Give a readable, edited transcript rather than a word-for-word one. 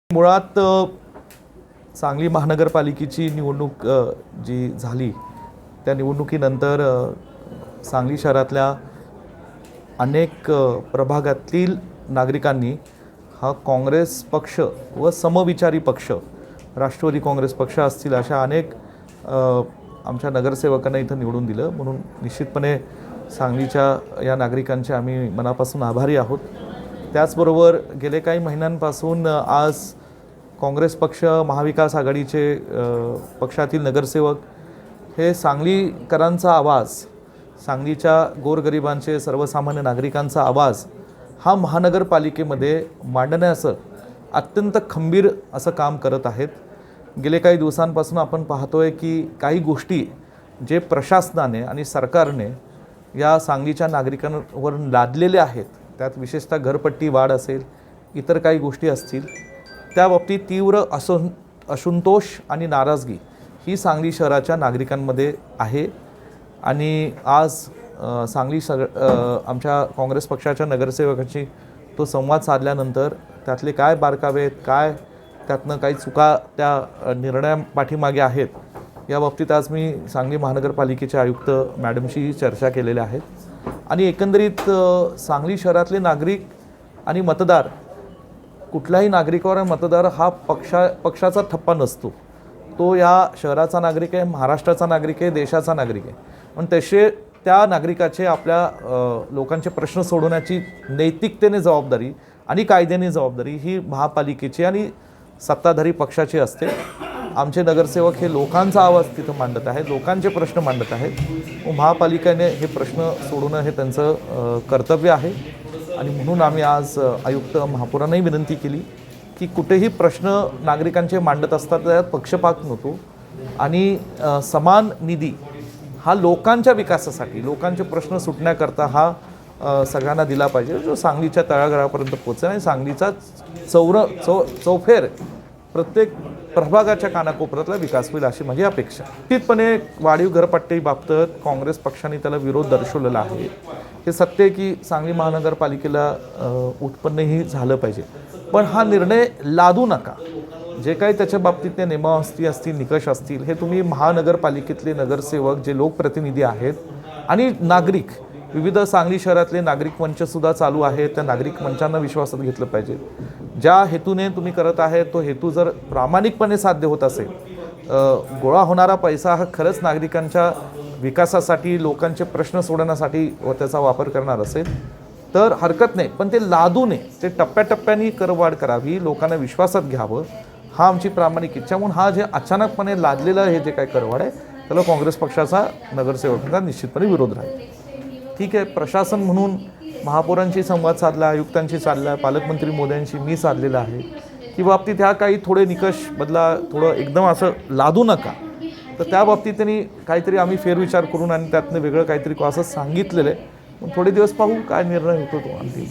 मुळात सांगली महानगरपालिकेची निवडणूक जी झाली त्या निवडणुकीनंतर सांगली शहरातल्या अनेक प्रभागातील नागरिकांनी हा काँग्रेस पक्ष व समविचारी पक्ष राष्ट्रवादी काँग्रेस पक्ष असतील अशा अनेक आमच्या नगरसेवकांना इथं निवडून दिलं। म्हणून निश्चितपणे सांगलीच्या या नागरिकांचे आम्ही मनापासून आभारी आहोत। त्याचबरोबर गेले काही महिन्यांपासून आज काँग्रेस पक्ष महाविकास आघाडीचे पक्षातील नगरसेवक हे सांगलीकरांचा आवाज, सांगलीच्या गोरगरिबांचे सर्वसामान्य नागरिकांचा आवाज हा महानगरपालिकेमध्ये मांडण्याचं अत्यंत खंबीर असं काम करत आहेत। गेले काही दिवसांपासून आपण पाहतोय की काही गोष्टी जे प्रशासनाने आणि सरकारने या सांगलीच्या नागरिकांवर लादलेल्या आहेत, त्यात विशेषतः घरपट्टी वाढ असेल, इतर काही गोष्टी असतील, त्या बाबतीत तीव्र असंतोष आणि नाराजगी ही सांगली शहराच्या नागरिकांमध्ये आहे। आणि आज सांगली आमच्या काँग्रेस पक्षाच्या नगरसेवकांशी तो संवाद साधल्यानंतर त्यातले काय बारकावे आहेत, काय त्यातनं काही चुका त्या निर्णयापाठीमागे आहेत, या बाबतीत आज मी सांगली महानगरपालिकेचे आयुक्त मॅडमशी चर्चा केलेल्या आहेत। आणि एकंदरीत सांगली शहरातले नागरिक आणि मतदार, कुठल्याही नागरिकावर मतदार हा पक्षाचा ठप्पा नसतो, तो या शहराचा नागरिक आहे, महाराष्ट्राचा नागरिक आहे, देशाचा नागरिक आहे। पण तसे त्या नागरिकाचे आपल्या लोकांचे प्रश्न सोडवण्याची नैतिकतेने जबाबदारी आणि कायद्याने जबाबदारी ही महापालिकेची आणि सत्ताधारी पक्षाची असते। आमचे नगरसेवक हे लोकांचा आवाज तिथं मांडत आहेत, लोकांचे प्रश्न मांडत आहेत। महापालिकेने हे प्रश्न सोडवणं हे त्यांचं कर्तव्य आहे। आणि म्हणून आम्ही आज आयुक्त महापौरांनाही विनंती केली की कुठेही प्रश्न नागरिकांचे मांडत असतात त्यात पक्षपात नको आणि समान निधी हा लोकांच्या विकासासाठी, लोकांचे प्रश्न सुटण्याकरता हा सगळ्यांना दिला पाहिजे, जो सांगलीच्या तळागाळापर्यंत पोहोचेल आणि सांगलीचा चौफेर प्रत्येक प्रभागाच्या कानाकोपऱ्यातला विकास होईल अशी माझी अपेक्षा। निश्चितपणे वाढीव घरपट्टीबाबत काँग्रेस पक्षाने त्याला विरोध दर्शवलेला आहे। हे सत्य आहे की सांगली महानगरपालिकेला उत्पन्नही झालं पाहिजे, पण हा निर्णय लादू नका। जे काही त्याच्या बाबतीतले नियमावली असतील, निकष असतील, हे तुम्ही महानगरपालिकेतले नगरसेवक जे लोकप्रतिनिधी आहेत आणि नागरिक, विविध सांगली शहरातले नागरिक मंचसुद्धा चालू आहेत, त्या नागरिक मंचांना विश्वासात घेतलं पाहिजे। ज्या हेतूने तुम्ही करत आहे तो हेतू जर प्रामाणिकपणे साध्य होत असेल, गोळा होणारा पैसा हा खरंच नागरिकांच्या विकासासाठी, लोकांचे प्रश्न सोडवण्यासाठी व त्याचा वापर करणार असेल तर हरकत नाही, पण ते लादू नये, ते टप्प्याटप्प्याने करवाढ करावी, लोकांना विश्वासात घ्यावं, हा आमची प्रामाणिक इच्छा। म्हणून हा जे अचानकपणे लादलेलं हे जे काही करवाढ आहे त्याला काँग्रेस पक्षाचा नगरसेवकांचा निश्चितपणे विरोध राहील। ठीक आहे, प्रशासन म्हणून महापौरांशी संवाद साधला, आयुक्तांशी साधला, पालकमंत्री मोदयांशी मी साधलेला आहे की बाबतीत ह्या काही थोडे निकष बदला, थोडं एकदम असं लादू नका। तर त्या बाबतीत त्यांनी काहीतरी आम्ही फेरविचार करून आणि त्यातनं वेगळं काहीतरी असं सांगितलेलं आहे। थोडे दिवस पाहू काय निर्णय होतो तो अंतिम।